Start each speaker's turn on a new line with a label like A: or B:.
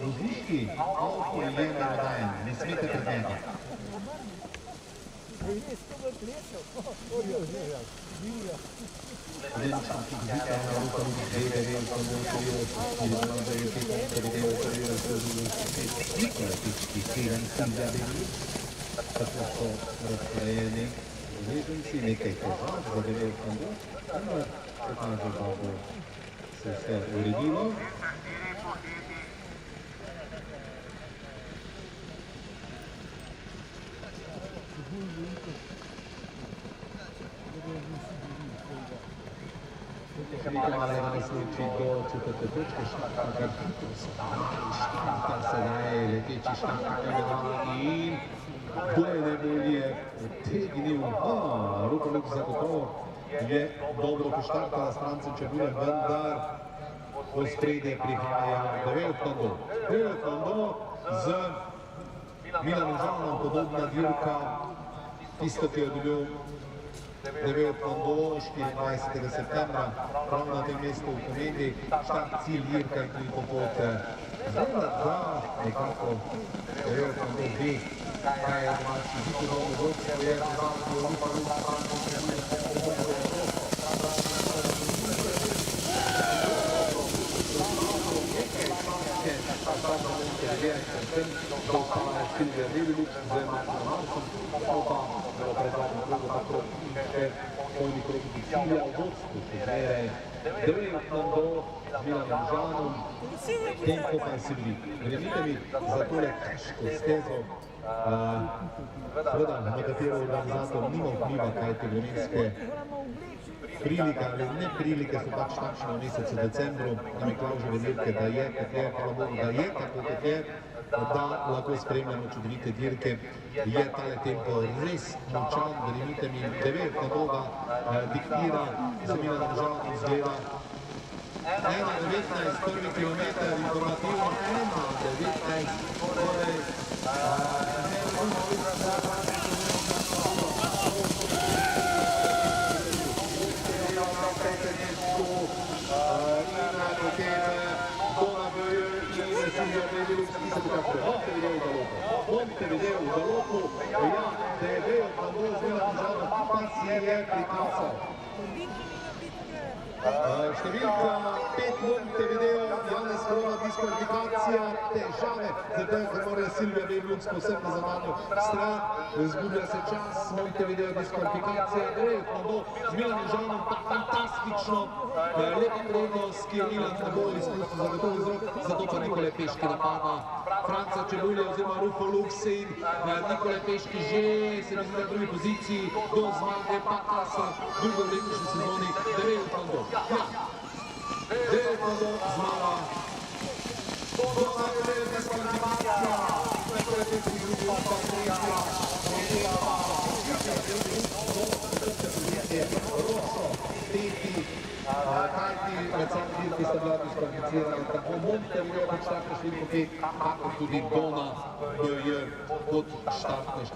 A: Vozniški alkohol je nerodajen, ne smete predmeti. Tako so razporejeni udeleženci, nekaj težav, zadevajo kondor, ampak pokaže, da bo se vse uredilo. Nekaj malega nasluči do četrte točke, štarta sedaj leteči štarta in kdo je najbolje odtegnil? Rukoluk zagotovo je dobro poštartala Franca Čebulja, vendar v spredje prihaja Devel Kondo. Devel Kondo z Milanom Žanom, podobna dirka, tisto, ki je dobil Devel Kondo 24. septembra, prav na tem mestu v Komedi, štart cilj dirka in tudi popot. Zdaj da nekako Devel Kondo ve, kaj je domači zikonovno vodstvo, je razavljeno Rukoluk Franca Čebulja. Silvija Develuč z Martinom Marsom, oba zelo predvajamo krogo na krog in še polni krog do cilja v vodstvu, še zmeraj Devel Kondo z Milanom Žanom, tempo pa je Silvi. Verjemite mi, za tole težko stezo, seveda, na katero organizator nima vpliva, kaj te vremenske prilike ali ne prilike so pač takšne v mesecu decembru, na Miklavževe dirke, da je, kot je, hvala Bogu, da je tako, kot je, da lahko spremljamo čudovite dirke, je tale tempo res močan, verjemite mi, Devel Kondo diktira z Milanom Žanom izgleda 1.19, prvi kilometer, informativno 1.19, torej Montevideo v galopu, ja, Devel Kondo z Milanom Žanom, pa si je prikazal. Številka 5 Montevideo, Janez Krona, diskvalifikacija, težave, zato ker mora Silvija Develuč posebno za mano stran, izgublja se čas, Montevideo diskvalifikacija, Devel Kondo z Milanom Žanom, pa fantastično, lepa prednost, ki je Milan ne bo izpustil zagotovo iz rok, zato pa Nikolaj Peški napada Franca Čebulja oziroma Rukoluk in Nikolaj Peški že se mislim na drugi poziciji, do zmage pa Asa, drugo v letošnji sezoni, Devel Kondo. Ja, Devel Kondo zmaga, do zmage diskvalifikacija, Nikolaj Peški drugi pozicija, Rosso, peti, kajti med sami dirki sta bila diskvalificirana, tako Montevideo kot štartna številko 5, kakor tudi Dona BJ kot štartna številka.